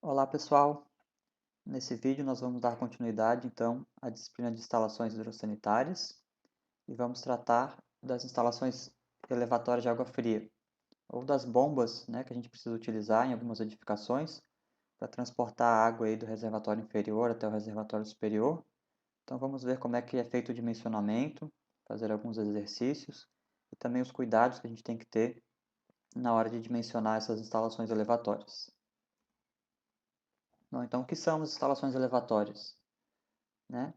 Olá pessoal, nesse vídeo nós vamos dar continuidade então à disciplina de instalações hidrossanitárias e vamos tratar das instalações elevatórias de água fria ou das bombas, que a gente precisa utilizar em algumas edificações para transportar a água aí do reservatório inferior até o reservatório superior. Então vamos ver como é que é feito o dimensionamento, fazer alguns exercícios e também os cuidados que a gente tem que ter na hora de dimensionar essas instalações elevatórias. Bom, então, o que são as instalações elevatórias? Né?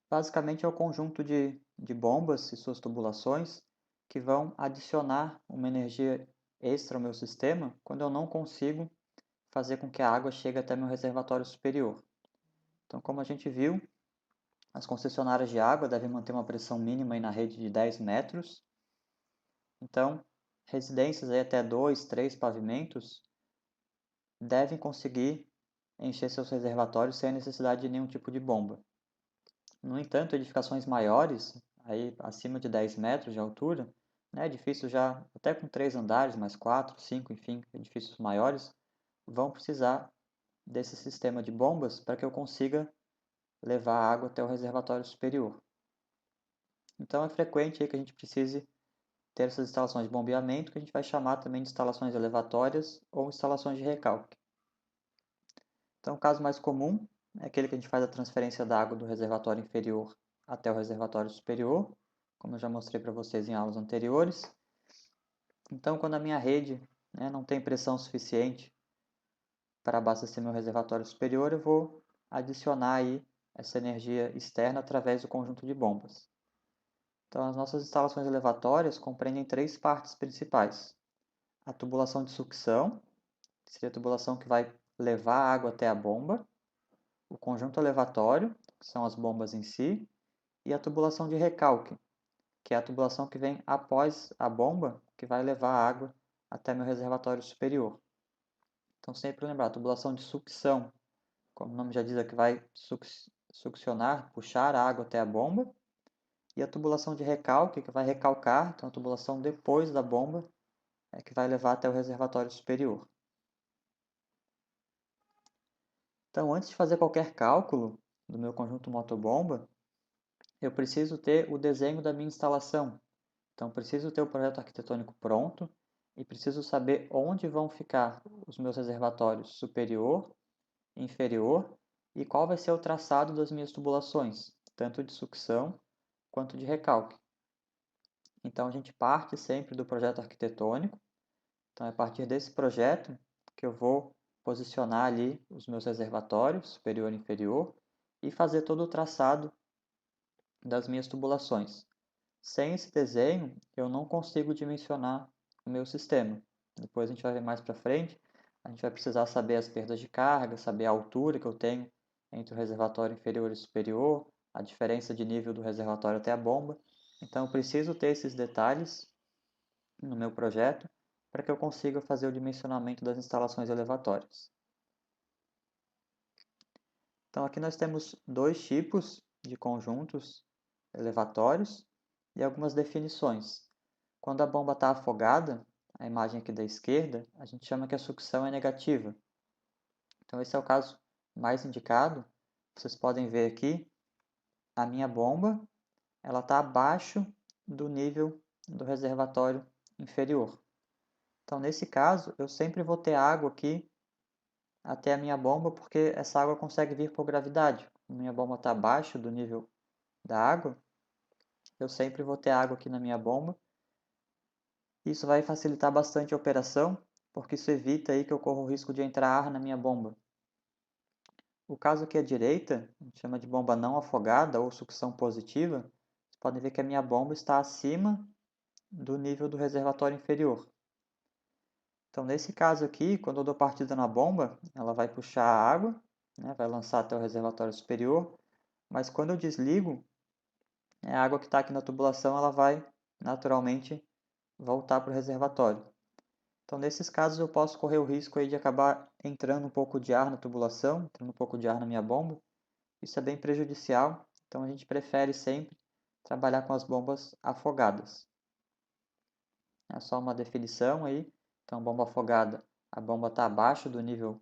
Basicamente é o conjunto de bombas e suas tubulações que vão adicionar uma energia extra ao meu sistema quando eu não consigo fazer com que a água chegue até meu reservatório superior. Então, como a gente viu, as concessionárias de água devem manter uma pressão mínima aí na rede de 10 metros. Então, residências aí até 2, 3 pavimentos devem conseguir encher seus reservatórios sem a necessidade de nenhum tipo de bomba. No entanto, edificações maiores, aí acima de 10 metros de altura, né, edifícios já até com 3 andares, mais 4, 5, enfim, edifícios maiores, vão precisar desse sistema de bombas para que eu consiga levar a água até o reservatório superior. Então é frequente aí que a gente precise ter essas instalações de bombeamento, que a gente vai chamar também de instalações elevatórias ou instalações de recalque. Então o caso mais comum é aquele que a gente faz a transferência da água do reservatório inferior até o reservatório superior, como eu já mostrei para vocês em aulas anteriores. Então, quando a minha rede, não tem pressão suficiente para abastecer meu reservatório superior, eu vou adicionar aí essa energia externa através do conjunto de bombas. Então, as nossas instalações elevatórias compreendem três partes principais. A tubulação de sucção, que seria a tubulação que vai levar a água até a bomba, o conjunto elevatório, que são as bombas em si, e a tubulação de recalque, que é a tubulação que vem após a bomba, que vai levar a água até meu reservatório superior. Então, sempre lembrar, a tubulação de sucção, como o nome já diz, é que vai succionar, puxar a água até a bomba, e a tubulação de recalque, que vai recalcar, então a tubulação depois da bomba, é que vai levar até o reservatório superior. Então, antes de fazer qualquer cálculo do meu conjunto motobomba, eu preciso ter o desenho da minha instalação. Então, preciso ter o projeto arquitetônico pronto e preciso saber onde vão ficar os meus reservatórios superior, inferior e qual vai ser o traçado das minhas tubulações, tanto de sucção quanto de recalque. Então, a gente parte sempre do projeto arquitetônico. Então, é a partir desse projeto que eu vou posicionar ali os meus reservatórios, superior e inferior, e fazer todo o traçado das minhas tubulações. Sem esse desenho, eu não consigo dimensionar o meu sistema. Depois a gente vai ver mais para frente, a gente vai precisar saber as perdas de carga, saber a altura que eu tenho entre o reservatório inferior e superior, a diferença de nível do reservatório até a bomba. Então eu preciso ter esses detalhes no meu projeto para que eu consiga fazer o dimensionamento das instalações elevatórias. Então aqui nós temos dois tipos de conjuntos elevatórios e algumas definições. Quando a bomba está afogada, a imagem aqui da esquerda, a gente chama que a sucção é negativa. Então esse é o caso mais indicado. Vocês podem ver aqui, a minha bomba ela está abaixo do nível do reservatório inferior. Então nesse caso, eu sempre vou ter água aqui até a minha bomba, porque essa água consegue vir por gravidade. Minha bomba está abaixo do nível da água, eu sempre vou ter água aqui na minha bomba. Isso vai facilitar bastante a operação, porque isso evita aí que eu corra o risco de entrar ar na minha bomba. O caso aqui à direita, a gente chama de bomba não afogada ou sucção positiva, vocês podem ver que a minha bomba está acima do nível do reservatório inferior. Então, nesse caso aqui, quando eu dou partida na bomba, ela vai puxar a água, vai lançar até o reservatório superior, mas quando eu desligo, a água que está aqui na tubulação ela vai naturalmente voltar para o reservatório. Então, nesses casos, eu posso correr o risco aí de acabar entrando um pouco de ar na tubulação, entrando um pouco de ar na minha bomba. Isso é bem prejudicial, então a gente prefere sempre trabalhar com as bombas afogadas. É só uma definição aí. Então, bomba afogada, a bomba está abaixo do nível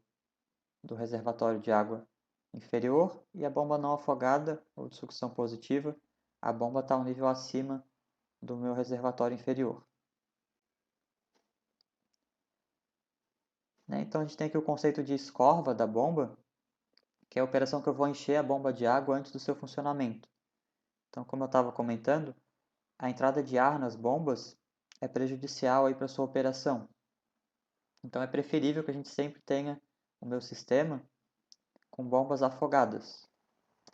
do reservatório de água inferior, e a bomba não afogada, ou de sucção positiva, a bomba está um nível acima do meu reservatório inferior. Então a gente tem aqui o conceito de escorva da bomba, que é a operação que eu vou encher a bomba de água antes do seu funcionamento. Então, como eu estava comentando, a entrada de ar nas bombas é prejudicial para a sua operação. Então é preferível que a gente sempre tenha o meu sistema com bombas afogadas.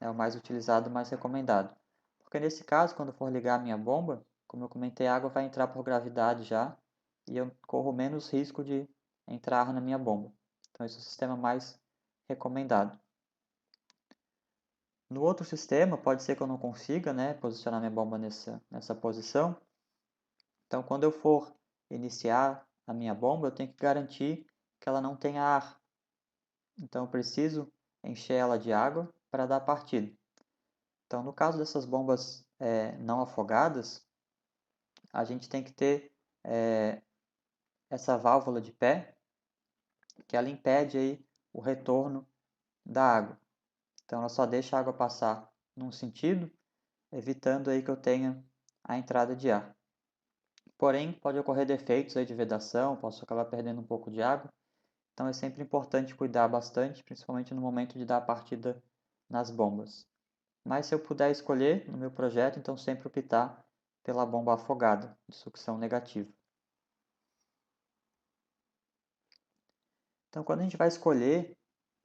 É o mais utilizado, mais recomendado. Porque nesse caso, quando for ligar a minha bomba, como eu comentei, a água vai entrar por gravidade já, e eu corro menos risco de entrar ar na minha bomba. Então esse é o sistema mais recomendado. No outro sistema, pode ser que eu não consiga, posicionar minha bomba nessa posição. Então, quando eu for iniciar a minha bomba, eu tenho que garantir que ela não tenha ar. Então, eu preciso encher ela de água para dar partida. Então, no caso dessas bombas não afogadas, a gente tem que ter essa válvula de pé, que ela impede aí o retorno da água. Então, ela só deixa a água passar num sentido, evitando aí que eu tenha a entrada de ar. Porém, pode ocorrer defeitos aí de vedação, posso acabar perdendo um pouco de água. Então é sempre importante cuidar bastante, principalmente no momento de dar a partida nas bombas. Mas se eu puder escolher no meu projeto, então sempre optar pela bomba afogada, de sucção negativa. Então quando a gente vai escolher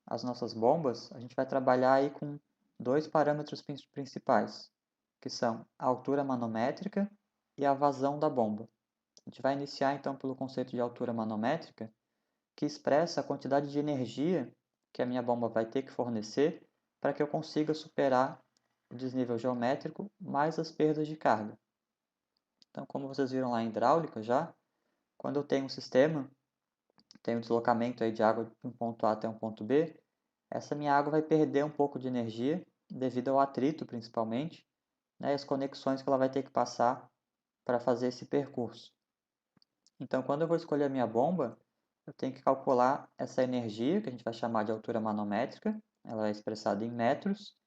as nossas bombas, a gente vai trabalhar aí com dois parâmetros principais, que são a altura manométrica e a vazão da bomba. A gente vai iniciar então pelo conceito de altura manométrica, que expressa a quantidade de energia que a minha bomba vai ter que fornecer para que eu consiga superar o desnível geométrico mais as perdas de carga. Então, como vocês viram lá em hidráulica já, quando eu tenho um sistema, tenho um deslocamento aí de água de um ponto A até um ponto B, essa minha água vai perder um pouco de energia devido ao atrito, principalmente, e as conexões que ela vai ter que passar para fazer esse percurso. Então, quando eu vou escolher a minha bomba, eu tenho que calcular essa energia, que a gente vai chamar de altura manométrica, ela é expressada em metros,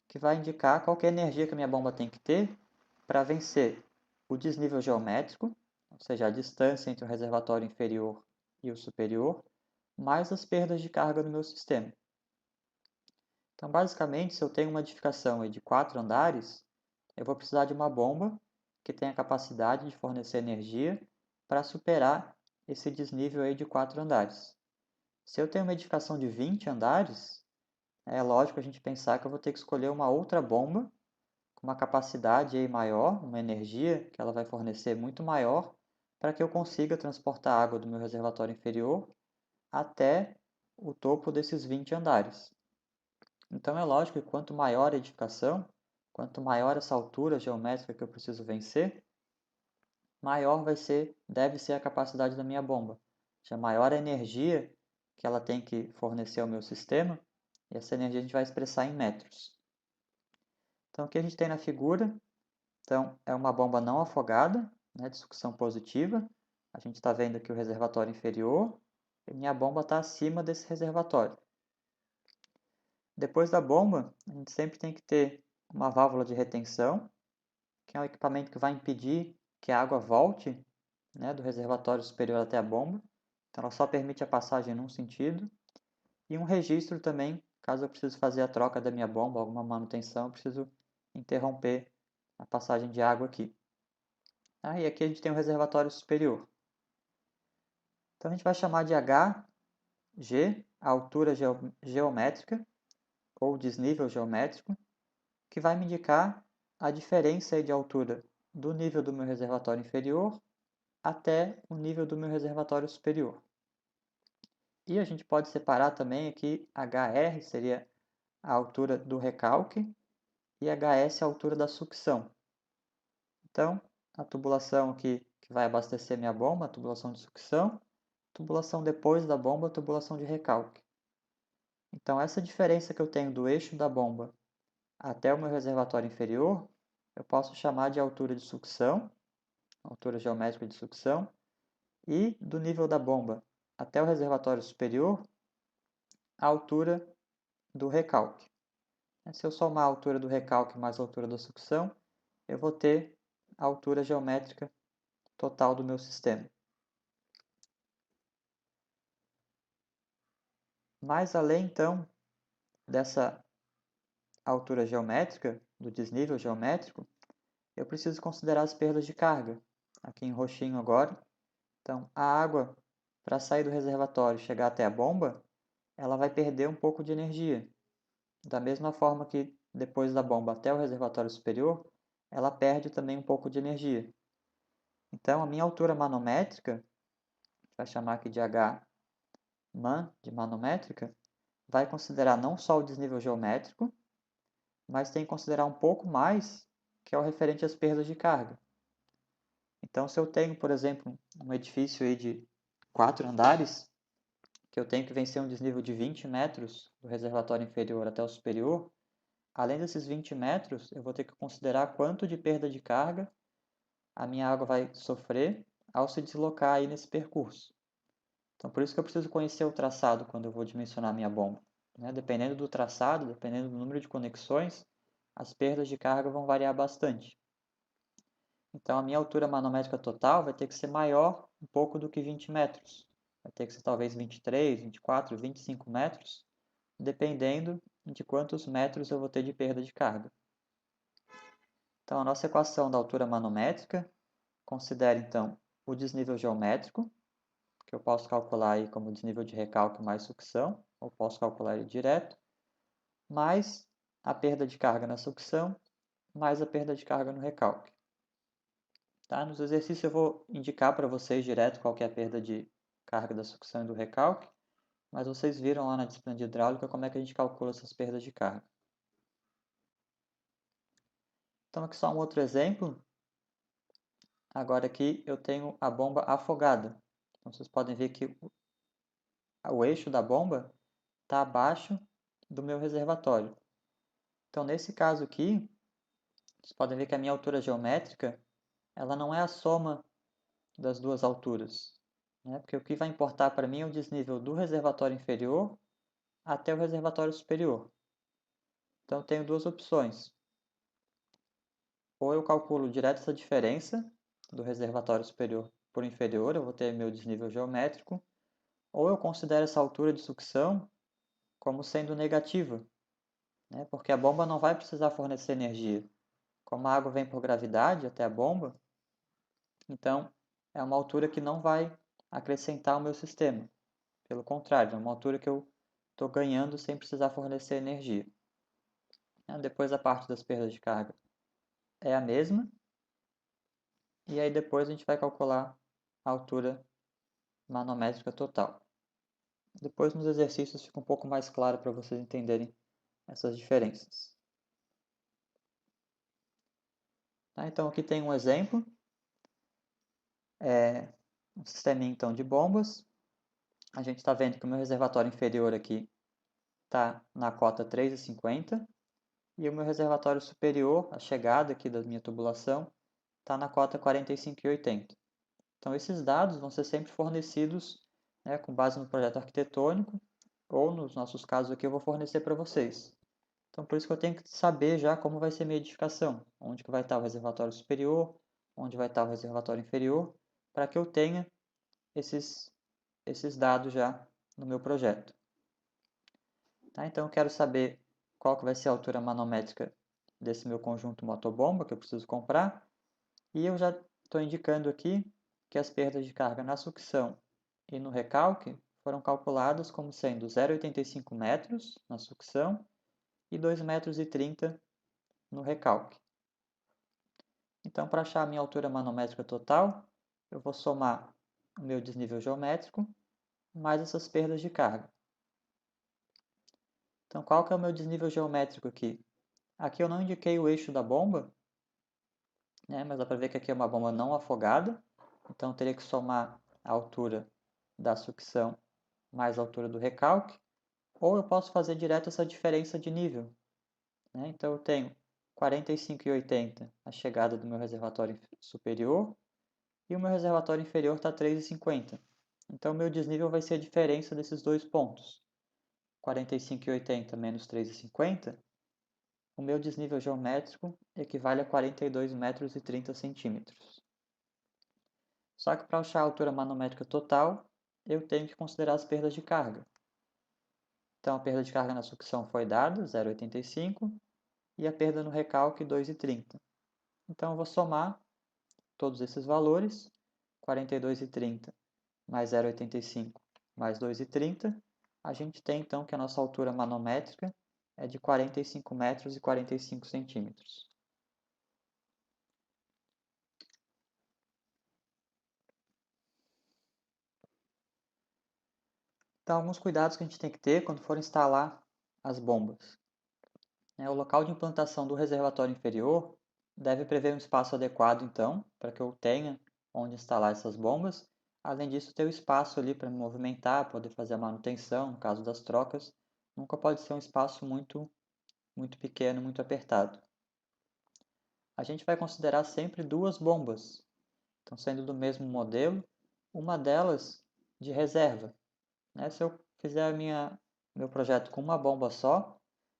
que vai indicar qual que é a energia que a minha bomba tem que ter para vencer o desnível geométrico, ou seja, a distância entre o reservatório inferior e o superior, mais as perdas de carga no meu sistema. Então, basicamente, se eu tenho uma edificação de 4 andares, eu vou precisar de uma bomba que tenha a capacidade de fornecer energia para superar esse desnível aí de 4 andares. Se eu tenho uma edificação de 20 andares, é lógico a gente pensar que eu vou ter que escolher uma outra bomba com uma capacidade aí maior, uma energia que ela vai fornecer muito maior, para que eu consiga transportar a água do meu reservatório inferior até o topo desses 20 andares. Então é lógico que quanto maior a edificação, quanto maior essa altura geométrica que eu preciso vencer, maior deve ser a capacidade da minha bomba. Já maior a energia que ela tem que fornecer ao meu sistema, e essa energia a gente vai expressar em metros. Então, o que a gente tem na figura? Então, é uma bomba não afogada, de sucção positiva. A gente está vendo aqui o reservatório inferior, e minha bomba está acima desse reservatório. Depois da bomba, a gente sempre tem que ter uma válvula de retenção, que é um equipamento que vai impedir que a água volte do reservatório superior até a bomba. Então, ela só permite a passagem num sentido. E um registro também, caso eu precise fazer a troca da minha bomba, alguma manutenção, eu preciso interromper a passagem de água aqui. E aqui a gente tem o reservatório superior. Então, a gente vai chamar de HG, a altura geométrica, ou desnível geométrico, que vai me indicar a diferença de altura do nível do meu reservatório inferior até o nível do meu reservatório superior. E a gente pode separar também aqui HR, seria a altura do recalque, e HS a altura da sucção. Então, a tubulação aqui que vai abastecer minha bomba, a tubulação de sucção, tubulação depois da bomba, a tubulação de recalque. Então, essa diferença que eu tenho do eixo da bomba até o meu reservatório inferior, eu posso chamar de altura de sucção, altura geométrica de sucção, e do nível da bomba até o reservatório superior, a altura do recalque. Se eu somar a altura do recalque mais a altura da sucção, eu vou ter a altura geométrica total do meu sistema. Mas além, então, dessa altura geométrica, do desnível geométrico, eu preciso considerar as perdas de carga. Aqui em roxinho agora. Então, a água, para sair do reservatório e chegar até a bomba, ela vai perder um pouco de energia. Da mesma forma que depois da bomba até o reservatório superior, ela perde também um pouco de energia. Então, a minha altura manométrica, vai chamar aqui de H-man, de manométrica, vai considerar não só o desnível geométrico, mas tem que considerar um pouco mais, que é o referente às perdas de carga. Então, se eu tenho, por exemplo, um edifício aí de 4 andares, que eu tenho que vencer um desnível de 20 metros do reservatório inferior até o superior, além desses 20 metros, eu vou ter que considerar quanto de perda de carga a minha água vai sofrer ao se deslocar aí nesse percurso. Então, por isso que eu preciso conhecer o traçado quando eu vou dimensionar a minha bomba. Dependendo do traçado, dependendo do número de conexões, as perdas de carga vão variar bastante. Então, a minha altura manométrica total vai ter que ser maior um pouco do que 20 metros. Vai ter que ser talvez 23, 24, 25 metros, dependendo de quantos metros eu vou ter de perda de carga. Então, a nossa equação da altura manométrica considera, então, o desnível geométrico, que eu posso calcular aí como desnível de recalque mais sucção, ou posso calcular ele direto, mais a perda de carga na sucção, mais a perda de carga no recalque. Tá? Nos exercícios eu vou indicar para vocês direto qual que é a perda de carga da sucção e do recalque, mas vocês viram lá na disciplina de hidráulica como é que a gente calcula essas perdas de carga. Então aqui só um outro exemplo. Agora aqui eu tenho a bomba afogada. Então vocês podem ver que o eixo da bomba está abaixo do meu reservatório. Então nesse caso aqui, vocês podem ver que a minha altura geométrica ela não é a soma das duas alturas, porque o que vai importar para mim é o desnível do reservatório inferior até o reservatório superior. Então eu tenho duas opções. Ou eu calculo direto essa diferença do reservatório superior por inferior, eu vou ter meu desnível geométrico, ou eu considero essa altura de sucção como sendo negativa, porque a bomba não vai precisar fornecer energia. Como a água vem por gravidade até a bomba, então é uma altura que não vai acrescentar ao meu sistema. Pelo contrário, é uma altura que eu estou ganhando sem precisar fornecer energia. Depois a parte das perdas de carga é a mesma. E aí depois a gente vai calcular a altura manométrica total. Depois nos exercícios fica um pouco mais claro para vocês entenderem essas diferenças. Então aqui tem um exemplo. Um sistema então de bombas. A gente está vendo que o meu reservatório inferior aqui está na cota 3,50 e o meu reservatório superior, a chegada aqui da minha tubulação, está na cota 45,80. Então esses dados vão ser sempre fornecidos com base no projeto arquitetônico ou nos nossos casos aqui eu vou fornecer para vocês. Então por isso que eu tenho que saber já como vai ser minha edificação, onde que vai estar o reservatório superior, onde vai estar o reservatório inferior, para que eu tenha esses dados já no meu projeto. Então eu quero saber qual que vai ser a altura manométrica desse meu conjunto motobomba que eu preciso comprar, e eu já estou indicando aqui que as perdas de carga na sucção e no recalque foram calculadas como sendo 0,85 metros na sucção e 2,30 m no recalque. Então, para achar a minha altura manométrica total, eu vou somar o meu desnível geométrico mais essas perdas de carga. Então, qual que é o meu desnível geométrico aqui? Aqui eu não indiquei o eixo da bomba, mas dá para ver que aqui é uma bomba não afogada, então eu teria que somar a altura da sucção mais a altura do recalque, ou eu posso fazer direto essa diferença de nível. Então eu tenho 45,80 a chegada do meu reservatório superior e o meu reservatório inferior está 3,50. Então o meu desnível vai ser a diferença desses dois pontos. 45,80 menos 3,50, o meu desnível geométrico equivale a 42 metros e 30 centímetros. Só que para achar a altura manométrica total, eu tenho que considerar as perdas de carga. Então, a perda de carga na sucção foi dada, 0,85, e a perda no recalque, 2,30. Então, eu vou somar todos esses valores, 42,30 mais 0,85 mais 2,30. A gente tem, então, que a nossa altura manométrica é de 45 metros e 45 centímetros. Então, alguns cuidados que a gente tem que ter quando for instalar as bombas. O local de implantação do reservatório inferior deve prever um espaço adequado, então, para que eu tenha onde instalar essas bombas. Além disso, ter o espaço ali para me movimentar, poder fazer a manutenção, no caso das trocas. Nunca pode ser um espaço muito pequeno, muito apertado. A gente vai considerar sempre duas bombas, então sendo do mesmo modelo, uma delas de reserva. Se eu fizer meu projeto com uma bomba só,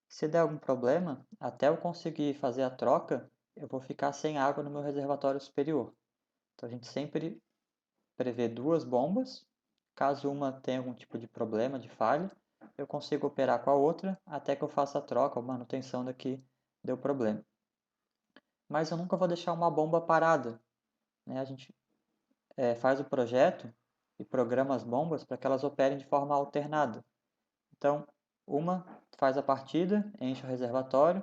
se der algum problema, até eu conseguir fazer a troca, eu vou ficar sem água no meu reservatório superior. Então a gente sempre prevê duas bombas. Caso uma tenha algum tipo de problema, de falha, eu consigo operar com a outra até que eu faça a troca ou manutenção da que deu problema. Mas eu nunca vou deixar uma bomba parada. A gente faz o projeto e programa as bombas para que elas operem de forma alternada. Então, uma faz a partida, enche o reservatório,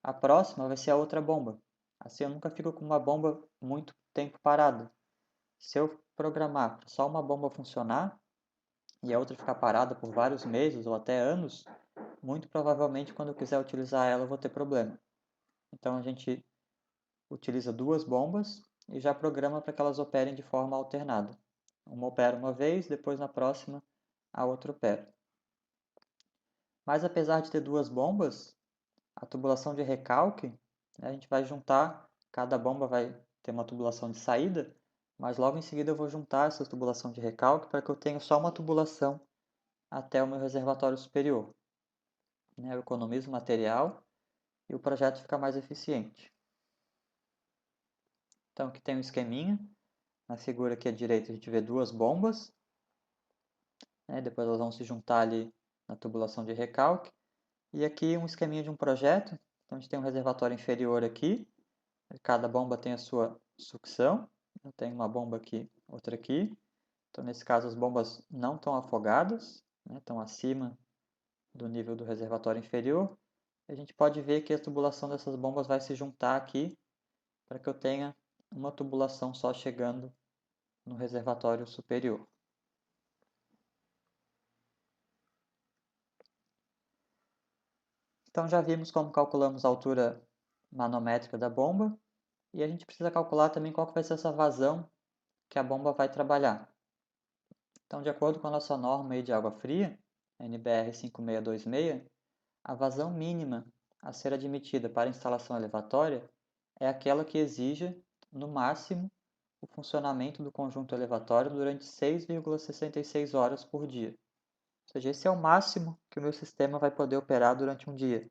a próxima vai ser a outra bomba. Assim eu nunca fico com uma bomba muito tempo parada. Se eu programar para só uma bomba funcionar e a outra ficar parada por vários meses ou até anos, muito provavelmente quando eu quiser utilizar ela eu vou ter problema. Então a gente utiliza duas bombas e já programa para que elas operem de forma alternada. Uma opera uma vez, depois na próxima a outra opera. Mas apesar de ter duas bombas, a tubulação de recalque, a gente vai juntar, cada bomba vai ter uma tubulação de saída, mas logo em seguida eu vou juntar essa tubulação de recalque para que eu tenha só uma tubulação até o meu reservatório superior. Eu economizo material e o projeto fica mais eficiente. Então aqui tem um esqueminha, na figura aqui à direita a gente vê duas bombas, depois elas vão se juntar ali na tubulação de recalque, e aqui um esqueminha de um projeto. Então a gente tem um reservatório inferior aqui, cada bomba tem a sua sucção. Eu tenho uma bomba aqui, outra aqui. Então, nesse caso, as bombas não estão afogadas, estão acima do nível do reservatório inferior. A gente pode ver que a tubulação dessas bombas vai se juntar aqui para que eu tenha uma tubulação só chegando no reservatório superior. Então, já vimos como calculamos a altura manométrica da bomba. E a gente precisa calcular também qual que vai ser essa vazão que a bomba vai trabalhar. Então, de acordo com a nossa norma aí de água fria, NBR 5626, a vazão mínima a ser admitida para instalação elevatória é aquela que exija, no máximo, o funcionamento do conjunto elevatório durante 6,66 horas por dia. Ou seja, esse é o máximo que o meu sistema vai poder operar durante um dia.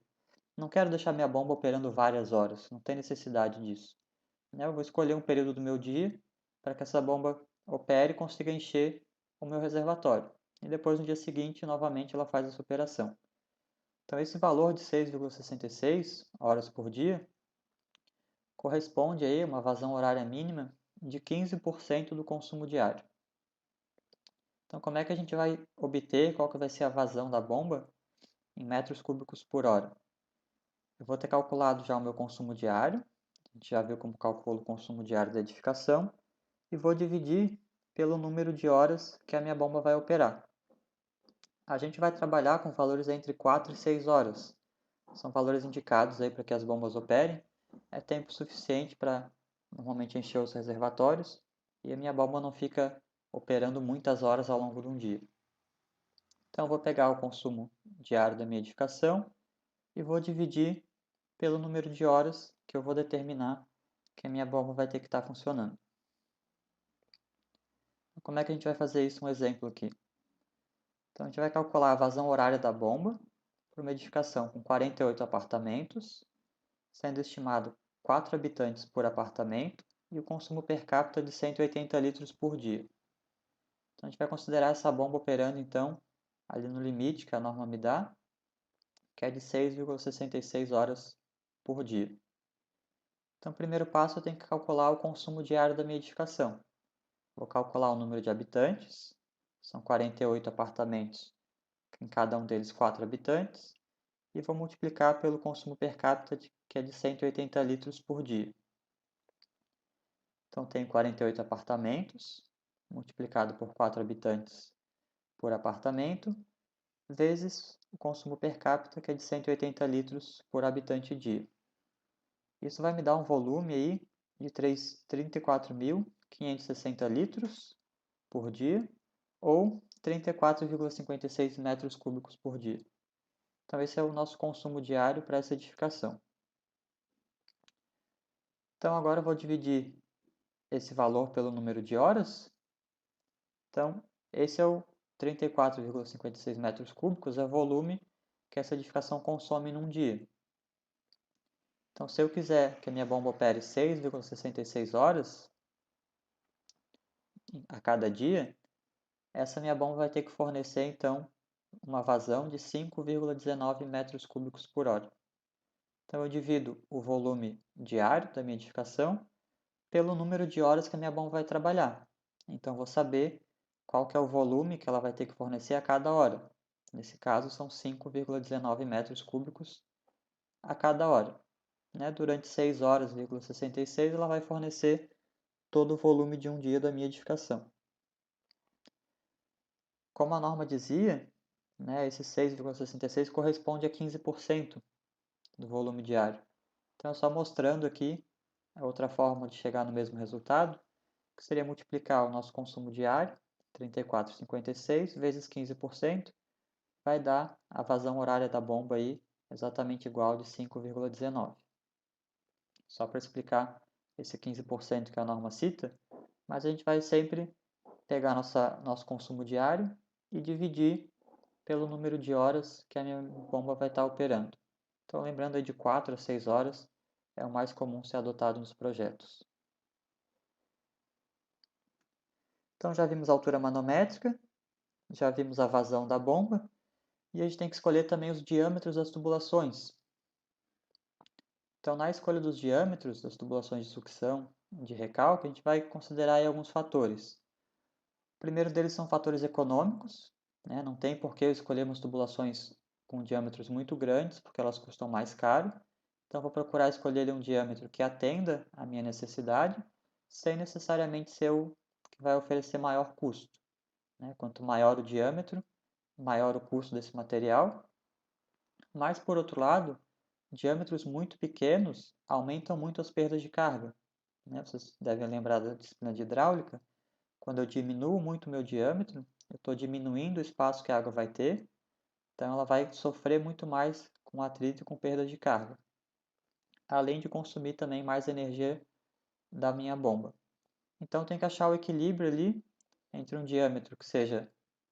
Não quero deixar minha bomba operando várias horas, não tem necessidade disso. Eu vou escolher um período do meu dia para que essa bomba opere e consiga encher o meu reservatório. E depois, no dia seguinte, novamente ela faz essa operação. Então, esse valor de 6,66 horas por dia corresponde a uma vazão horária mínima de 15% do consumo diário. Então, como é que a gente vai obter qual que vai ser a vazão da bomba em metros cúbicos por hora? Eu vou ter calculado já o meu consumo diário, a gente já viu como calculo o consumo diário da edificação, e vou dividir pelo número de horas que a minha bomba vai operar. A gente vai trabalhar com valores entre 4 e 6 horas. São valores indicados aí para que as bombas operem. É tempo suficiente para normalmente encher os reservatórios e a minha bomba não fica operando muitas horas ao longo de um dia. Então, eu vou pegar o consumo diário da minha edificação e vou dividir pelo número de horas que eu vou determinar que a minha bomba vai ter que estar funcionando. Como é que a gente vai fazer isso? Um exemplo aqui. Então, a gente vai calcular a vazão horária da bomba para uma edificação com 48 apartamentos, sendo estimado 4 habitantes por apartamento e o consumo per capita de 180 litros por dia. Então, a gente vai considerar essa bomba operando, então, ali no limite que a norma me dá, que é de 6,66 horas por dia. Então, o primeiro passo, eu tenho que calcular o consumo diário da minha edificação. Vou calcular o número de habitantes, são 48 apartamentos, em cada um deles 4 habitantes, e vou multiplicar pelo consumo per capita, que é de 180 litros por dia. Então, tenho 48 apartamentos, multiplicado por 4 habitantes por apartamento, vezes o consumo per capita, que é de 180 litros por habitante dia. Isso vai me dar um volume aí de 34.560 litros por dia, ou 34,56 metros cúbicos por dia. Então, esse é o nosso consumo diário para essa edificação. Então, agora eu vou dividir esse valor pelo número de horas. Então, esse é o 34,56 metros cúbicos, é o volume que essa edificação consome num dia. Então, se eu quiser que a minha bomba opere 6,66 horas a cada dia, essa minha bomba vai ter que fornecer, então, uma vazão de 5,19 metros cúbicos por hora. Então, eu divido o volume diário da minha edificação pelo número de horas que a minha bomba vai trabalhar. Então, vou saber qual que é o volume que ela vai ter que fornecer a cada hora. Nesse caso, são 5,19 metros cúbicos a cada hora. Durante 6 horas,66, ela vai fornecer todo o volume de um dia da minha edificação. Como a norma dizia, esse 6,66 corresponde a 15% do volume diário. Então, só mostrando aqui a outra forma de chegar no mesmo resultado, que seria multiplicar o nosso consumo diário, 34,56, vezes 15%, vai dar a vazão horária da bomba aí exatamente igual de 5,19. Só para explicar esse 15% que a norma cita, mas a gente vai sempre pegar nosso consumo diário e dividir pelo número de horas que a minha bomba vai estar operando. Então, lembrando aí de 4 a 6 horas é o mais comum ser adotado nos projetos. Então, já vimos a altura manométrica, já vimos a vazão da bomba, e a gente tem que escolher também os diâmetros das tubulações. Então, na escolha dos diâmetros das tubulações de sucção de recalque, a gente vai considerar aí alguns fatores. O primeiro deles são fatores econômicos, não tem por que escolhermos tubulações com diâmetros muito grandes, porque elas custam mais caro. Então, vou procurar escolher um diâmetro que atenda à minha necessidade, sem necessariamente ser o que vai oferecer maior custo. Quanto maior o diâmetro, maior o custo desse material. Mas, por outro lado, diâmetros muito pequenos aumentam muito as perdas de carga. Vocês devem lembrar da disciplina de hidráulica. Quando eu diminuo muito o meu diâmetro, eu estou diminuindo o espaço que a água vai ter, então ela vai sofrer muito mais com atrito e com perda de carga. Além de consumir também mais energia da minha bomba. Então tem que achar o equilíbrio ali entre um diâmetro que seja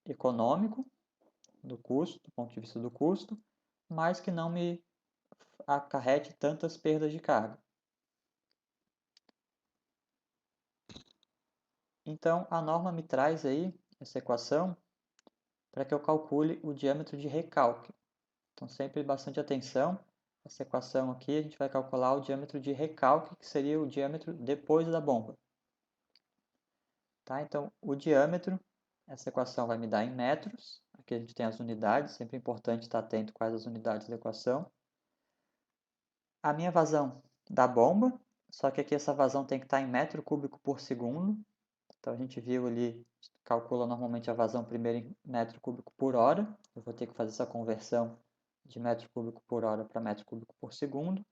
econômico, do ponto de vista do custo, mas que não me acarrete tantas perdas de carga. Então, a norma me traz aí essa equação para que eu calcule o diâmetro de recalque. Então, sempre bastante atenção. Essa equação aqui, a gente vai calcular o diâmetro de recalque, que seria o diâmetro depois da bomba. Tá? Então, o diâmetro, essa equação vai me dar em metros. Aqui a gente tem as unidades, sempre é importante estar atento quais as unidades da equação. A minha vazão da bomba, só que aqui essa vazão tem que estar em metro cúbico por segundo. Então, a gente viu ali, calcula normalmente a vazão primeiro em metro cúbico por hora. Eu vou ter que fazer essa conversão de metro cúbico por hora para metro cúbico por segundo.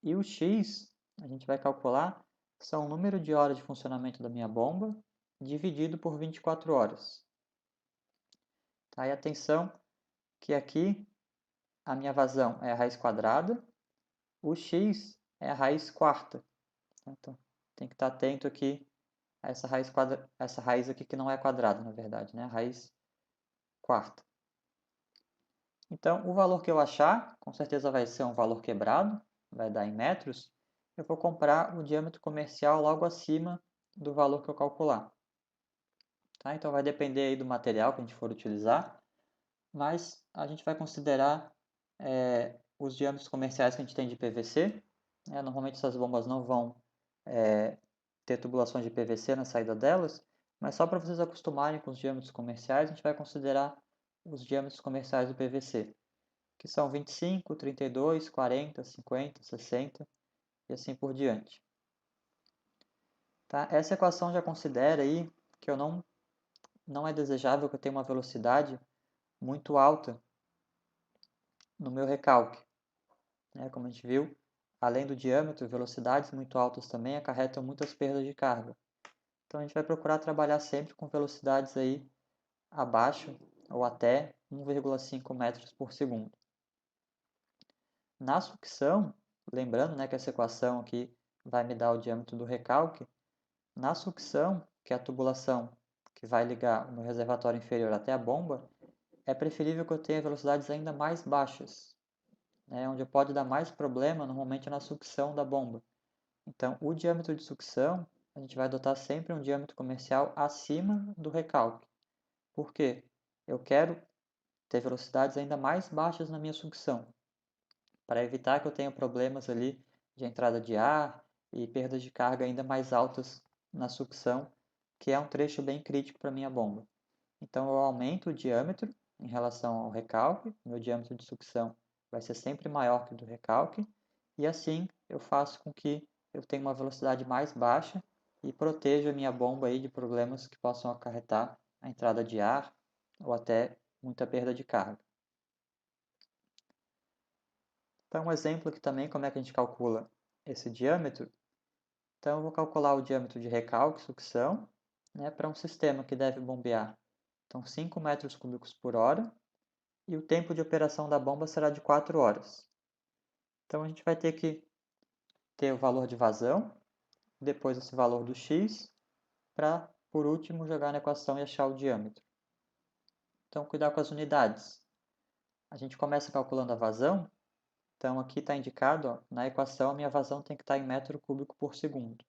E o x, a gente vai calcular, são o número de horas de funcionamento da minha bomba dividido por 24 horas. Tá? E atenção que aqui a minha vazão é a raiz quadrada, o x é a raiz quarta. Então, tem que estar atento aqui a essa raiz aqui que não é quadrada, na verdade, a raiz quarta. Então, o valor que eu achar, com certeza vai ser um valor quebrado, vai dar em metros. Eu vou comprar o diâmetro comercial logo acima do valor que eu calcular. Tá? Então, vai depender aí do material que a gente for utilizar, mas a gente vai considerar os diâmetros comerciais que a gente tem de PVC. Normalmente essas bombas não vão ter tubulações de PVC na saída delas, mas só para vocês acostumarem com os diâmetros comerciais, a gente vai considerar os diâmetros comerciais do PVC, que são 25, 32, 40, 50, 60 e assim por diante. Tá? Essa equação já considera aí que não é desejável que eu tenha uma velocidade muito alta no meu recalque. Como a gente viu, além do diâmetro, velocidades muito altas também acarretam muitas perdas de carga. Então a gente vai procurar trabalhar sempre com velocidades aí abaixo ou até 1,5 metros por segundo. Na sucção, lembrando que essa equação aqui vai me dar o diâmetro do recalque, na sucção, que é a tubulação que vai ligar o meu reservatório inferior até a bomba, é preferível que eu tenha velocidades ainda mais baixas, onde pode dar mais problema normalmente é na sucção da bomba. Então, o diâmetro de sucção, a gente vai adotar sempre um diâmetro comercial acima do recalque. Por quê? Eu quero ter velocidades ainda mais baixas na minha sucção, para evitar que eu tenha problemas ali de entrada de ar e perdas de carga ainda mais altas na sucção, que é um trecho bem crítico para a minha bomba. Então, eu aumento o diâmetro em relação ao recalque, meu diâmetro de sucção vai ser sempre maior que o do recalque, e assim eu faço com que eu tenha uma velocidade mais baixa e proteja a minha bomba aí de problemas que possam acarretar a entrada de ar ou até muita perda de carga. Então, um exemplo aqui também, como é que a gente calcula esse diâmetro. Então, eu vou calcular o diâmetro de recalque, sucção, para um sistema que deve bombear 5 metros cúbicos por hora, e o tempo de operação da bomba será de 4 horas. Então, a gente vai ter que ter o valor de vazão, depois esse valor do x, para, por último, jogar na equação e achar o diâmetro. Então, cuidar com as unidades. A gente começa calculando a vazão. Então, aqui está indicado, na equação, a minha vazão tem que estar em metro cúbico por segundo.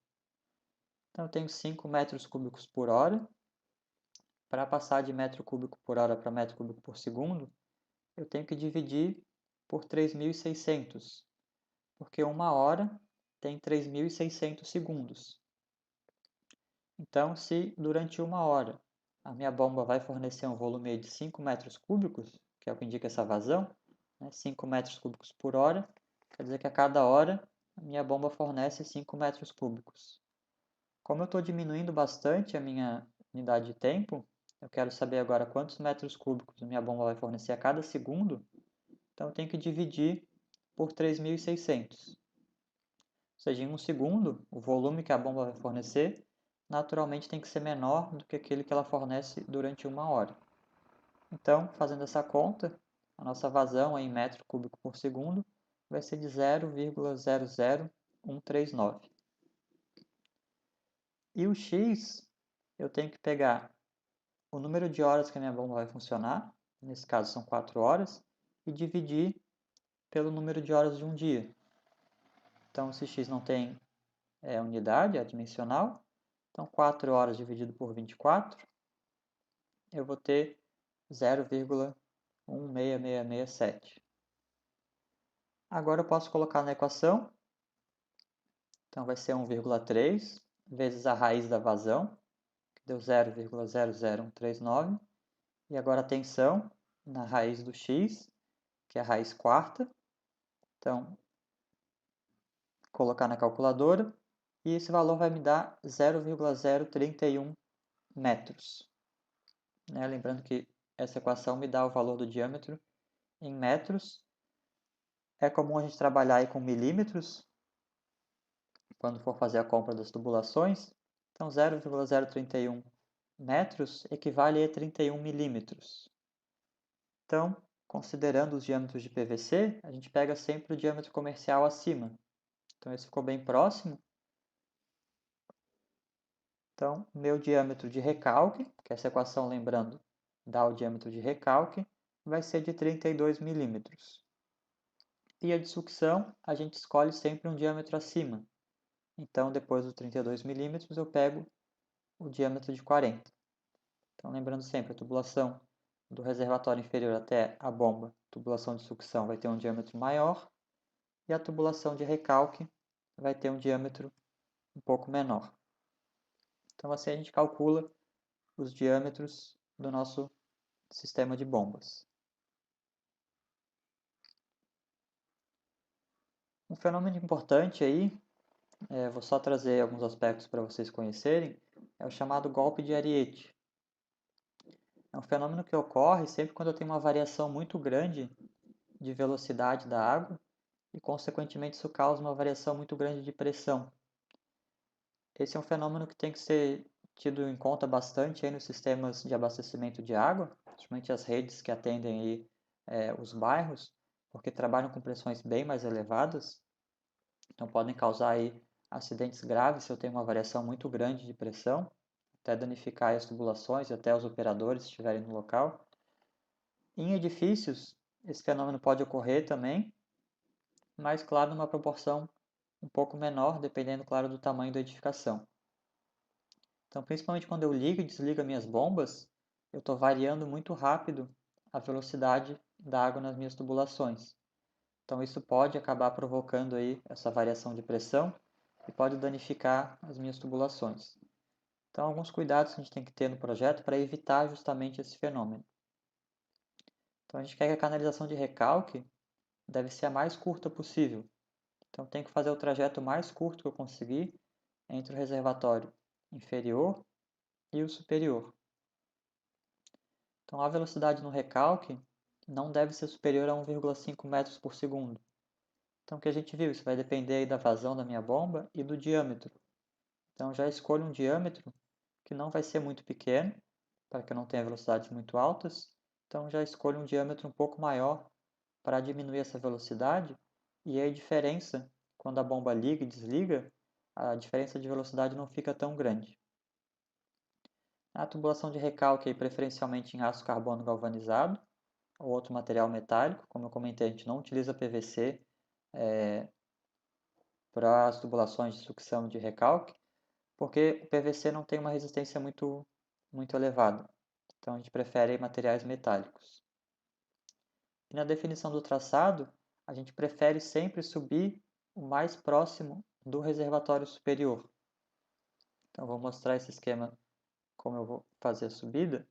Então, eu tenho 5 metros cúbicos por hora. Para passar de metro cúbico por hora para metro cúbico por segundo, eu tenho que dividir por 3.600, porque 1 hora tem 3.600 segundos. Então, se durante 1 hora a minha bomba vai fornecer um volume de 5 metros cúbicos, que é o que indica essa vazão, 5 metros cúbicos por hora, quer dizer que a cada hora a minha bomba fornece 5 metros cúbicos. Como eu estou diminuindo bastante a minha unidade de tempo, eu quero saber agora quantos metros cúbicos a minha bomba vai fornecer a cada segundo, então eu tenho que dividir por 3.600. Ou seja, em um segundo, o volume que a bomba vai fornecer naturalmente tem que ser menor do que aquele que ela fornece durante 1 hora. Então, fazendo essa conta, a nossa vazão em metro cúbico por segundo vai ser de 0,00139. E o x, eu tenho que pegar o número de horas que a minha bomba vai funcionar, nesse caso são 4 horas, e dividir pelo número de horas de um dia. Então, se x não tem unidade, é dimensional, então 4 horas dividido por 24, eu vou ter 0,16667. Agora eu posso colocar na equação, então vai ser 1,3 vezes a raiz da vazão, que deu 0,00139, e agora a tensão na raiz do x, que é a raiz quarta. Então, colocar na calculadora, e esse valor vai me dar 0,031 metros. Lembrando que essa equação me dá o valor do diâmetro em metros. É comum a gente trabalhar aí com milímetros, quando for fazer a compra das tubulações. Então, 0,031 metros equivale a 31 milímetros. Então, considerando os diâmetros de PVC, a gente pega sempre o diâmetro comercial acima. Então, esse ficou bem próximo. Então, meu diâmetro de recalque, que essa equação, lembrando, dá o diâmetro de recalque, vai ser de 32 milímetros. E a de sucção, a gente escolhe sempre um diâmetro acima. Então, depois dos 32 milímetros, eu pego o diâmetro de 40. Então, lembrando sempre, a tubulação do reservatório inferior até a bomba, tubulação de sucção, vai ter um diâmetro maior, e a tubulação de recalque vai ter um diâmetro um pouco menor. Então, assim a gente calcula os diâmetros do nosso sistema de bombas. Um fenômeno importante aí, vou só trazer alguns aspectos para vocês conhecerem, é o chamado golpe de Ariete. É um fenômeno que ocorre sempre quando eu tenho uma variação muito grande de velocidade da água e, consequentemente, isso causa uma variação muito grande de pressão. Esse é um fenômeno que tem que ser tido em conta bastante aí nos sistemas de abastecimento de água, principalmente as redes que atendem aí, os bairros, porque trabalham com pressões bem mais elevadas, então podem causar aí acidentes graves se eu tenho uma variação muito grande de pressão, até danificar as tubulações e até os operadores se estiverem no local. Em edifícios, esse fenômeno pode ocorrer também, mas, claro, numa proporção um pouco menor, dependendo, claro, do tamanho da edificação. Então, principalmente quando eu ligo e desligo as minhas bombas, eu estou variando muito rápido a velocidade da água nas minhas tubulações. Então, isso pode acabar provocando aí essa variação de pressão e pode danificar as minhas tubulações. Então, alguns cuidados que a gente tem que ter no projeto para evitar justamente esse fenômeno. Então, a gente quer que a canalização de recalque deve ser a mais curta possível. Então, tem que fazer o trajeto mais curto que eu conseguir entre o reservatório inferior e o superior. Então, a velocidade no recalque não deve ser superior a 1,5 metros por segundo. Então, o que a gente viu, isso vai depender aí da vazão da minha bomba e do diâmetro. Então, já escolho um diâmetro que não vai ser muito pequeno, para que eu não tenha velocidades muito altas. Então, já escolho um diâmetro um pouco maior para diminuir essa velocidade. E aí, a diferença, quando a bomba liga e desliga, a diferença de velocidade não fica tão grande. A tubulação de recalque, aí, preferencialmente em aço carbono galvanizado, ou outro material metálico. Como eu comentei, a gente não utiliza PVC para as tubulações de sucção de recalque, porque o PVC não tem uma resistência muito elevada. Então a gente prefere materiais metálicos. E na definição do traçado, a gente prefere sempre subir o mais próximo do reservatório superior. Então vou mostrar esse esquema como eu vou fazer a subida.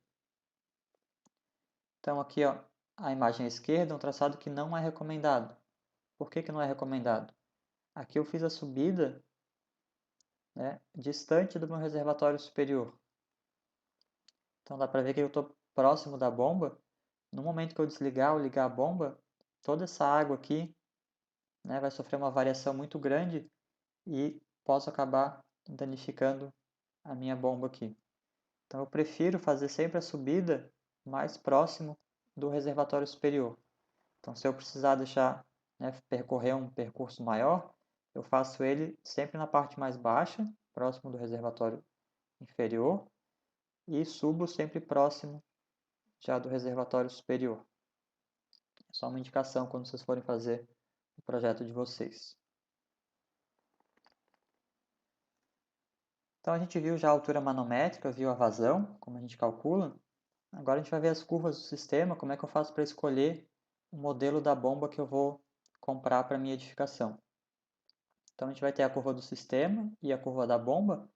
Então aqui, ó, a imagem à esquerda é um traçado que não é recomendado. Por que não é recomendado? Aqui eu fiz a subida, né, distante do meu reservatório superior. Então dá para ver que eu estou próximo da bomba. No momento que eu desligar ou ligar a bomba, toda essa água aqui, né, vai sofrer uma variação muito grande e posso acabar danificando a minha bomba aqui. Então eu prefiro fazer sempre a subida mais próximo do reservatório superior. Então se eu precisar deixar, né, percorrer um percurso maior, eu faço ele sempre na parte mais baixa, próximo do reservatório inferior, e subo sempre próximo já do reservatório superior. É só uma indicação quando vocês forem fazer o projeto de vocês. Então a gente viu já a altura manométrica, viu a vazão, como a gente calcula. Agora a gente vai ver as curvas do sistema, como é que eu faço para escolher o modelo da bomba que eu vou comprar para a minha edificação. Então a gente vai ter a curva do sistema e a curva da bomba.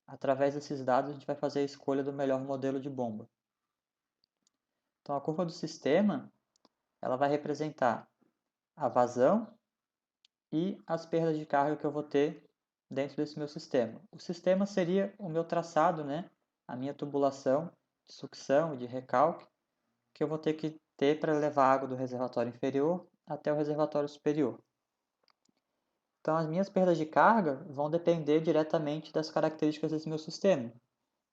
Através desses dados a gente vai fazer a escolha do melhor modelo de bomba. Então a curva do sistema, ela vai representar a vazão e as perdas de carga que eu vou ter dentro desse meu sistema. O sistema seria o meu traçado, né? A minha tubulação de sucção e de recalque que eu vou ter que ter para levar água do reservatório inferior até o reservatório superior. Então, as minhas perdas de carga vão depender diretamente das características desse meu sistema,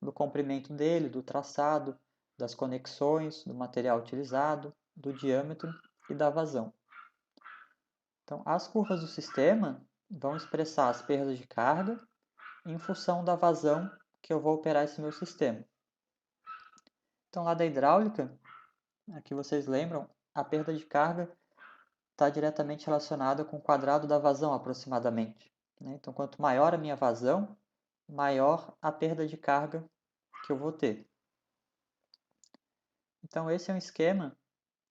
do comprimento dele, do traçado, das conexões, do material utilizado, do diâmetro e da vazão. Então, as curvas do sistema vão expressar as perdas de carga em função da vazão que eu vou operar esse meu sistema. Então, lá da hidráulica, aqui vocês lembram, a perda de carga está diretamente relacionada com o quadrado da vazão, aproximadamente, né? Então, quanto maior a minha vazão, maior a perda de carga que eu vou ter. Então, esse é um esquema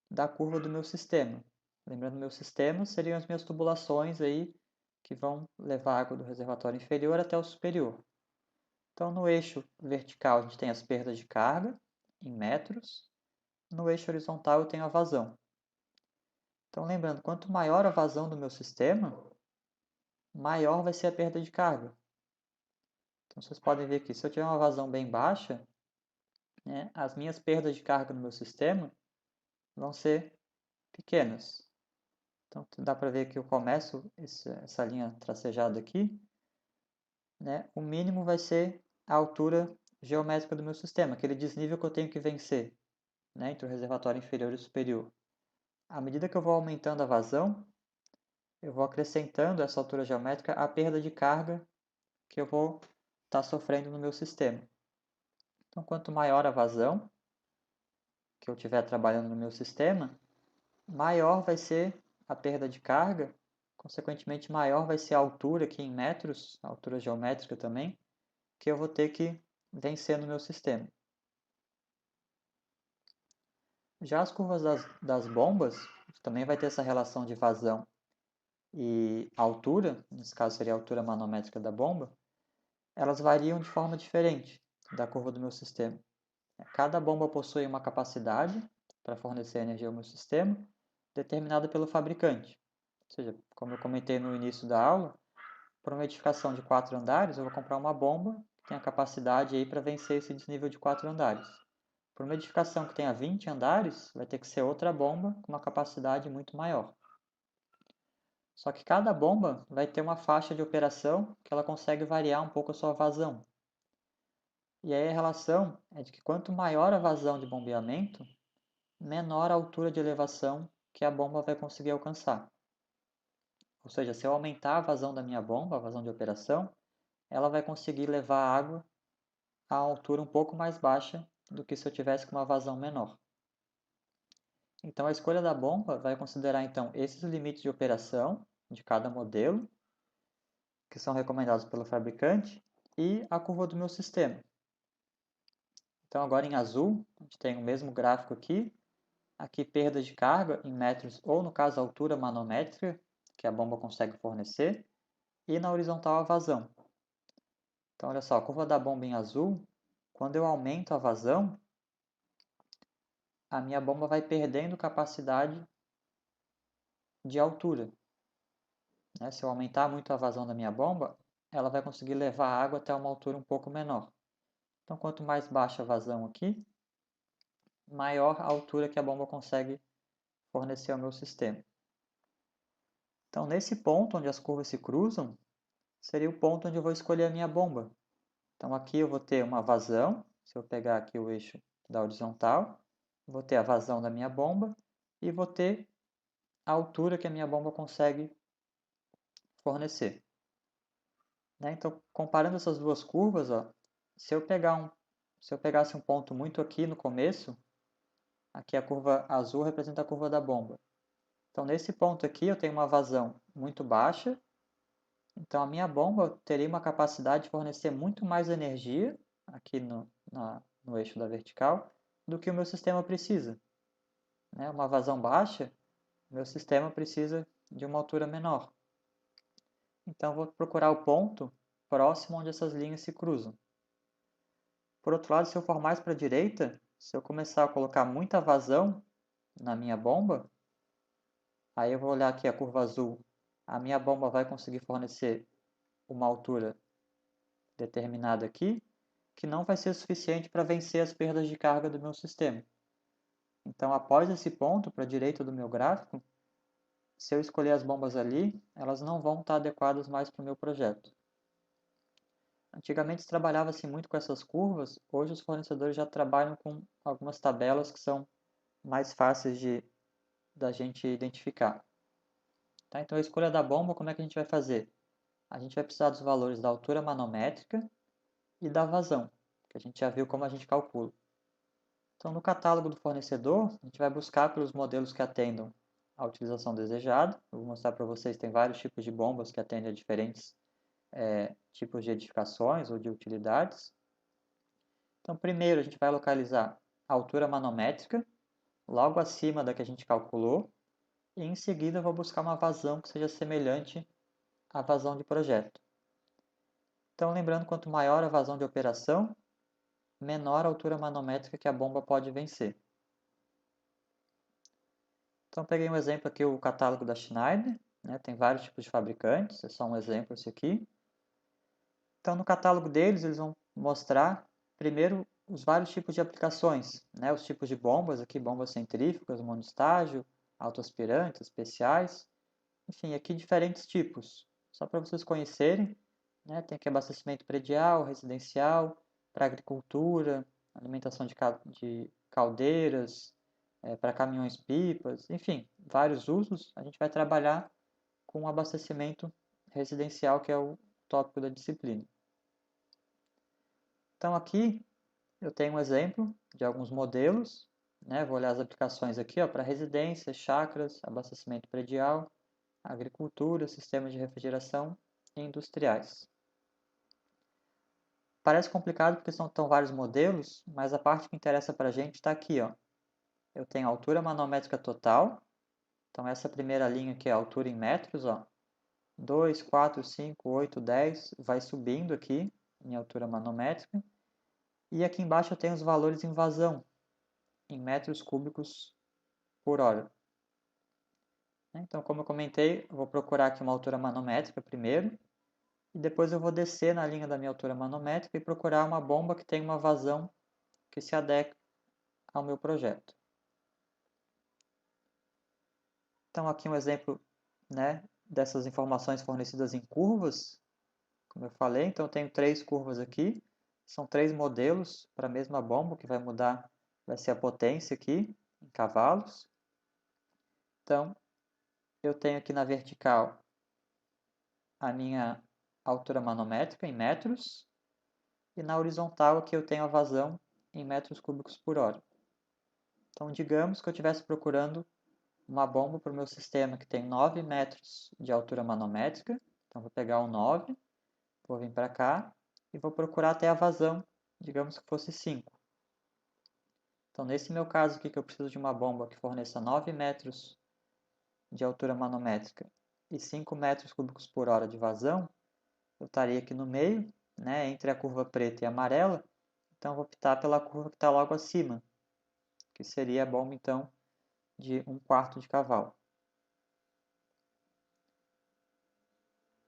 da curva do meu sistema. Lembrando, meu sistema seriam as minhas tubulações aí que vão levar água do reservatório inferior até o superior. Então, no eixo vertical, a gente tem as perdas de carga em metros. No eixo horizontal, eu tenho a vazão. Então, lembrando, quanto maior a vazão do meu sistema, maior vai ser a perda de carga. Então, vocês podem ver que se eu tiver uma vazão bem baixa, né, as minhas perdas de carga no meu sistema vão ser pequenas. Então, dá para ver que eu começo essa linha tracejada aqui, né? O mínimo vai ser a altura geométrica do meu sistema, aquele desnível que eu tenho que vencer, né, entre o reservatório inferior e o superior. À medida que eu vou aumentando a vazão, eu vou acrescentando essa altura geométrica à perda de carga que eu vou estar sofrendo no meu sistema. Então, quanto maior a vazão que eu estiver trabalhando no meu sistema, maior vai ser a perda de carga, consequentemente maior vai ser a altura aqui em metros, a altura geométrica também, que eu vou ter que vencer no meu sistema. Já as curvas das bombas, também vai ter essa relação de vazão e altura, nesse caso seria a altura manométrica da bomba, elas variam de forma diferente da curva do meu sistema. Cada bomba possui uma capacidade para fornecer energia ao meu sistema, determinada pelo fabricante. Ou seja, como eu comentei no início da aula, para uma edificação de 4 andares, eu vou comprar uma bomba que tenha capacidade aí para vencer esse desnível de 4 andares. Para uma edificação que tenha 20 andares, vai ter que ser outra bomba com uma capacidade muito maior. Só que cada bomba vai ter uma faixa de operação que ela consegue variar um pouco a sua vazão. E aí a relação é de que quanto maior a vazão de bombeamento, menor a altura de elevação que a bomba vai conseguir alcançar. Ou seja, se eu aumentar a vazão da minha bomba, a vazão de operação, ela vai conseguir levar a água a altura um pouco mais baixa do que se eu tivesse com uma vazão menor. Então, a escolha da bomba vai considerar então esses limites de operação de cada modelo, que são recomendados pelo fabricante, e a curva do meu sistema. Então, agora em azul, a gente tem o mesmo gráfico aqui. Aqui, perda de carga em metros, ou no caso, a altura manométrica, que a bomba consegue fornecer, e na horizontal, a vazão. Então, olha só, a curva da bomba em azul, quando eu aumento a vazão, a minha bomba vai perdendo capacidade de altura. Né? Se eu aumentar muito a vazão da minha bomba, ela vai conseguir levar a água até uma altura um pouco menor. Então, quanto mais baixa a vazão aqui, maior a altura que a bomba consegue fornecer ao meu sistema. Então, nesse ponto onde as curvas se cruzam, seria o ponto onde eu vou escolher a minha bomba. Então, aqui eu vou ter uma vazão, se eu pegar aqui o eixo da horizontal, vou ter a vazão da minha bomba e vou ter a altura que a minha bomba consegue fornecer. Né? Então, comparando essas duas curvas, ó, se eu pegasse um ponto muito aqui no começo, aqui a curva azul representa a curva da bomba. Então, nesse ponto aqui, eu tenho uma vazão muito baixa. Então, a minha bomba teria uma capacidade de fornecer muito mais energia, aqui no eixo da vertical, do que o meu sistema precisa. Né? Uma vazão baixa, meu sistema precisa de uma altura menor. Então, vou procurar o ponto próximo onde essas linhas se cruzam. Por outro lado, se eu for mais para a direita, se eu começar a colocar muita vazão na minha bomba, aí eu vou olhar aqui a curva azul, a minha bomba vai conseguir fornecer uma altura determinada aqui, que não vai ser suficiente para vencer as perdas de carga do meu sistema. Então, após esse ponto, para a direita do meu gráfico, se eu escolher as bombas ali, elas não vão estar adequadas mais para o meu projeto. Antigamente se trabalhava-se muito com essas curvas, hoje os fornecedores já trabalham com algumas tabelas que são mais fáceis da gente identificar. Tá? Então, a escolha da bomba, como é que a gente vai fazer? A gente vai precisar dos valores da altura manométrica e da vazão, que a gente já viu como a gente calcula. Então, no catálogo do fornecedor, a gente vai buscar pelos modelos que atendam à utilização desejada. Eu vou mostrar para vocês, tem vários tipos de bombas que atendem a diferentes tipos de edificações ou de utilidades. Então, primeiro a gente vai localizar a altura manométrica, logo acima da que a gente calculou, e em seguida eu vou buscar uma vazão que seja semelhante à vazão de projeto. Então, lembrando, quanto maior a vazão de operação, menor a altura manométrica que a bomba pode vencer. Então, peguei um exemplo aqui, o catálogo da Schneider, né? Tem vários tipos de fabricantes, é só um exemplo esse aqui. Então, no catálogo deles, eles vão mostrar, primeiro, os vários tipos de aplicações, né? Os tipos de bombas aqui, bombas centrífugas, monoestágio, autoaspirantes, especiais, enfim, aqui diferentes tipos, só para vocês conhecerem, né? Tem aqui abastecimento predial, residencial, para agricultura, alimentação de caldeiras, para caminhões-pipas, enfim, vários usos. A gente vai trabalhar com abastecimento residencial, que é o tópico da disciplina. Então, aqui eu tenho um exemplo de alguns modelos, né? Vou olhar as aplicações aqui para residências, chácaras, abastecimento predial, agricultura, sistemas de refrigeração e industriais. Parece complicado porque são vários modelos, mas a parte que interessa para a gente está aqui, ó. Eu tenho a altura manométrica total, então essa primeira linha aqui é a altura em metros, ó. 2, 4, 5, 8, 10, vai subindo aqui em altura manométrica. E aqui embaixo eu tenho os valores em vazão, em metros cúbicos por hora. Então, como eu comentei, eu vou procurar aqui uma altura manométrica primeiro, e depois eu vou descer na linha da minha altura manométrica e procurar uma bomba que tenha uma vazão que se adeque ao meu projeto. Então, aqui um exemplo, né, dessas informações fornecidas em curvas, como eu falei. Então, eu tenho 3 curvas aqui, são 3 modelos para a mesma bomba, que vai mudar, vai ser a potência aqui, em cavalos. Então, eu tenho aqui na vertical a minha altura manométrica em metros, e na horizontal aqui eu tenho a vazão em metros cúbicos por hora. Então, digamos que eu estivesse procurando uma bomba para o meu sistema que tem 9 metros de altura manométrica. Então, vou pegar o 9, vou vir para cá e vou procurar até a vazão, digamos que fosse 5. Então, nesse meu caso aqui, que eu preciso de uma bomba que forneça 9 metros de altura manométrica e 5 metros cúbicos por hora de vazão, eu estaria aqui no meio, né, entre a curva preta e a amarela. Então, vou optar pela curva que está logo acima, que seria a bomba, então, de 1/4 de cavalo.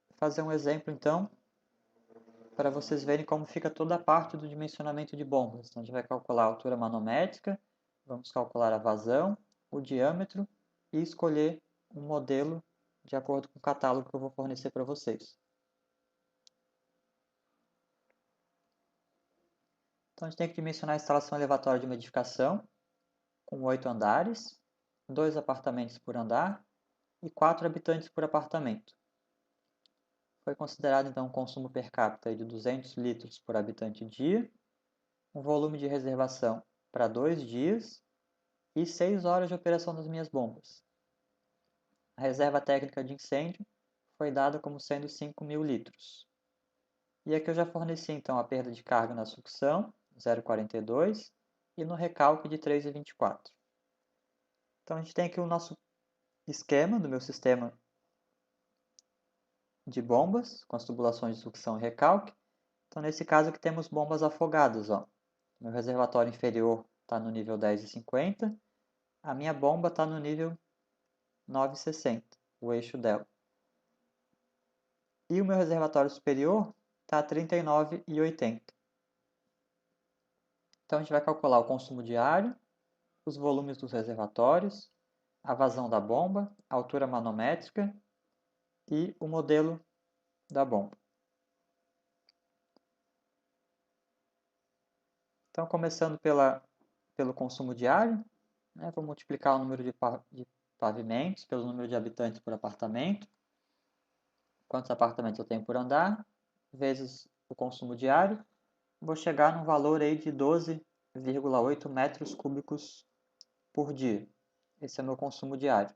Vou fazer um exemplo, então, para vocês verem como fica toda a parte do dimensionamento de bombas. Então, a gente vai calcular a altura manométrica, vamos calcular a vazão, o diâmetro e escolher um modelo de acordo com o catálogo que eu vou fornecer para vocês. Então, a gente tem que dimensionar a instalação elevatória de uma edificação com 8 andares, 2 apartamentos por andar e 4 habitantes por apartamento. Foi considerado, então, um consumo per capita de 200 litros por habitante dia, um volume de reservação para 2 dias e 6 horas de operação das minhas bombas. A reserva técnica de incêndio foi dada como sendo 5.000 litros. E aqui eu já forneci, então, a perda de carga na sucção, 0,42, e no recalque de 3,24. Então, a gente tem aqui o nosso esquema do meu sistema de bombas, com as tubulações de sucção e recalque. Então, nesse caso aqui temos bombas afogadas, ó. Meu reservatório inferior está no nível 10,50, a minha bomba está no nível 9,60, o eixo dela. E o meu reservatório superior está a 39,80. Então, a gente vai calcular o consumo diário, os volumes dos reservatórios, a vazão da bomba, a altura manométrica e o modelo da bomba. Então, começando pelo consumo diário, né, vou multiplicar o número de pavimentos pelo número de habitantes por apartamento. Quantos apartamentos eu tenho por andar, vezes o consumo diário. Vou chegar num valor aí de 12 2,8 metros cúbicos por dia. Esse é o meu consumo diário.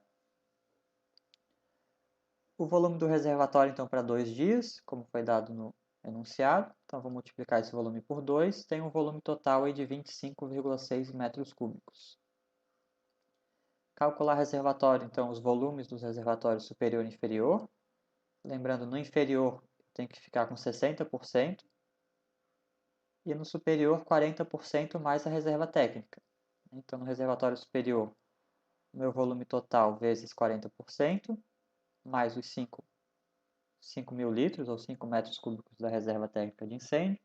O volume do reservatório, então, para 2 dias, como foi dado no enunciado. Então, vou multiplicar esse volume por 2, tem um volume total aí de 25,6 metros cúbicos. Calcular reservatório, então, os volumes dos reservatórios superior e inferior. Lembrando, no inferior tem que ficar com 60%, e no superior 40% mais a reserva técnica. Então, no reservatório superior, meu volume total vezes 40%, mais os 5.000 litros, ou 5 metros cúbicos da reserva técnica de incêndio.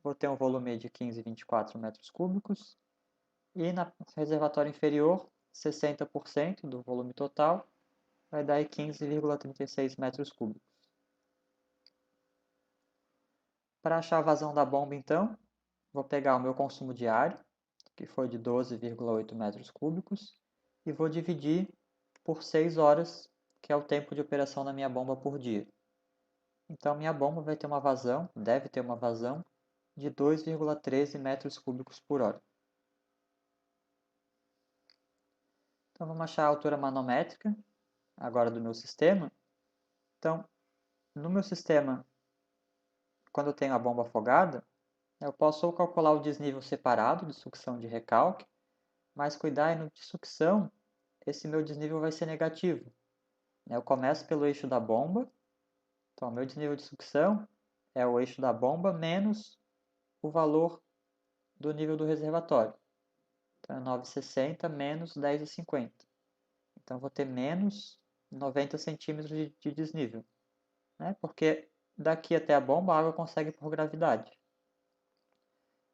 Vou ter um volume de 15,24 metros cúbicos. E no reservatório inferior, 60% do volume total, vai dar 15,36 metros cúbicos. Para achar a vazão da bomba, então, vou pegar o meu consumo diário, que foi de 12,8 metros cúbicos, e vou dividir por 6 horas, que é o tempo de operação da minha bomba por dia. Então, minha bomba vai ter uma vazão, deve ter uma vazão, de 2,13 metros cúbicos por hora. Então, vamos achar a altura manométrica, agora do meu sistema. Então, no meu sistema, quando eu tenho a bomba afogada, eu posso ou calcular o desnível separado de sucção de recalque, mas cuidar no de sucção, esse meu desnível vai ser negativo. Eu começo pelo eixo da bomba, então o meu desnível de sucção é o eixo da bomba menos o valor do nível do reservatório. Então é 9,60 menos 10,50. Então vou ter menos 90 centímetros de desnível, né? Porque daqui até a bomba a água consegue por gravidade.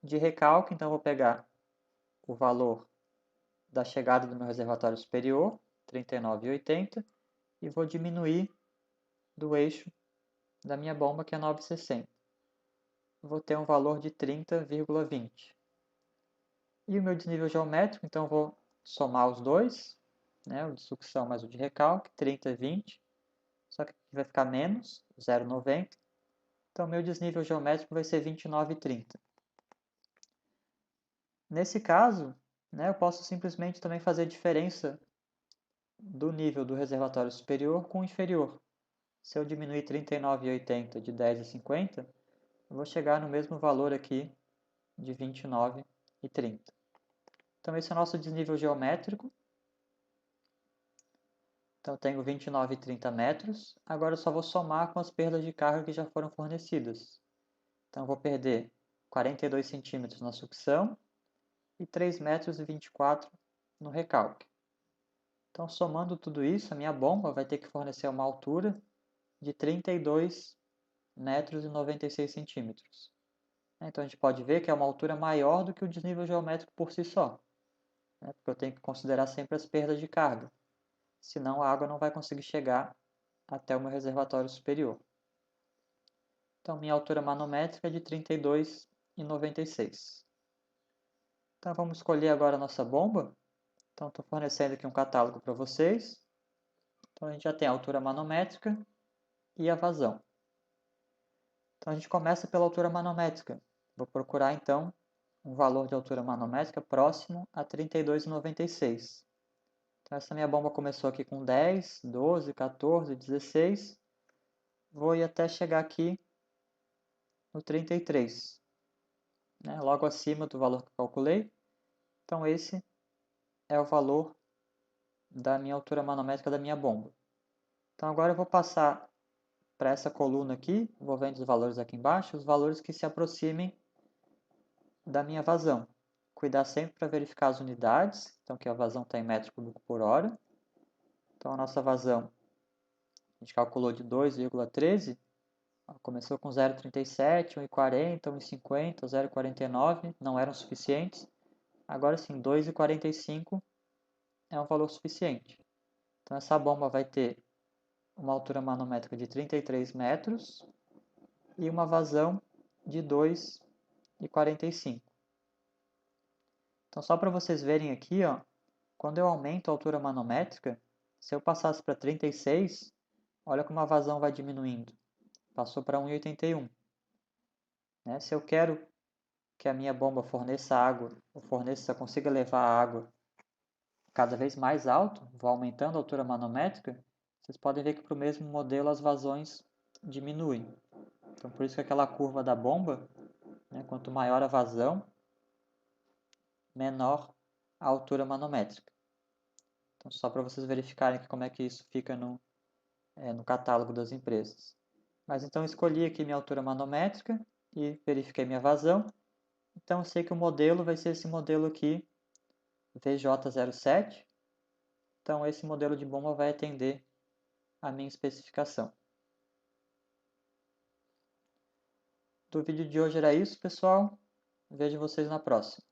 De recalque, então vou pegar o valor da chegada do meu reservatório superior, 39,80, e vou diminuir do eixo da minha bomba, que é 9,60. Vou ter um valor de 30,20. E o meu desnível geométrico, então vou somar os dois, né, o de sucção mais o de recalque, 30 e 20, só que aqui vai ficar menos, 0,90. Então, meu desnível geométrico vai ser 29,30. Nesse caso, né, eu posso simplesmente também fazer a diferença do nível do reservatório superior com o inferior. Se eu diminuir 39,80 de 10,50, eu vou chegar no mesmo valor aqui de 29,30. Então, esse é o nosso desnível geométrico. Então, eu tenho 29,30 metros. Agora, eu só vou somar com as perdas de carga que já foram fornecidas. Então, eu vou perder 42 centímetros na sucção e 3,24 metros no recalque. Então, somando tudo isso, a minha bomba vai ter que fornecer uma altura de 32 metros e 96 centímetros. Então, a gente pode ver que é uma altura maior do que o desnível geométrico por si só, né? Porque eu tenho que considerar sempre as perdas de carga, senão a água não vai conseguir chegar até o meu reservatório superior. Então, minha altura manométrica é de 32,96. Então, vamos escolher agora a nossa bomba. Então, estou fornecendo aqui um catálogo para vocês. Então, a gente já tem a altura manométrica e a vazão. Então, a gente começa pela altura manométrica. Vou procurar, então, um valor de altura manométrica próximo a 32,96. Então, essa minha bomba começou aqui com 10, 12, 14, 16. Vou ir até chegar aqui no 33, né? Logo acima do valor que eu calculei. Então, esse é o valor da minha altura manométrica da minha bomba. Então, agora eu vou passar para essa coluna aqui, vou vendo os valores aqui embaixo, os valores que se aproximem da minha vazão. Cuidar sempre para verificar as unidades, então que a vazão está em metro cúbico por hora. Então, a nossa vazão, a gente calculou de 2,13, começou com 0,37, 1,40, 1,50, 0,49, não eram suficientes. Agora sim, 2,45 é um valor suficiente. Então, essa bomba vai ter uma altura manométrica de 33 metros e uma vazão de 2,45. Então, só para vocês verem aqui, ó, quando eu aumento a altura manométrica, se eu passasse para 36, olha como a vazão vai diminuindo. Passou para 1,81. Né? Se eu quero que a minha bomba forneça água, consiga levar a água cada vez mais alto, vou aumentando a altura manométrica, vocês podem ver que para o mesmo modelo as vazões diminuem. Então, por isso que aquela curva da bomba, né, quanto maior a vazão, menor a altura manométrica. Então, só para vocês verificarem como é que isso fica no catálogo das empresas. Mas então, escolhi aqui minha altura manométrica e verifiquei minha vazão. Então, eu sei que o modelo vai ser esse modelo aqui, VJ07. Então, esse modelo de bomba vai atender a minha especificação. Do vídeo de hoje era isso, pessoal. Vejo vocês na próxima.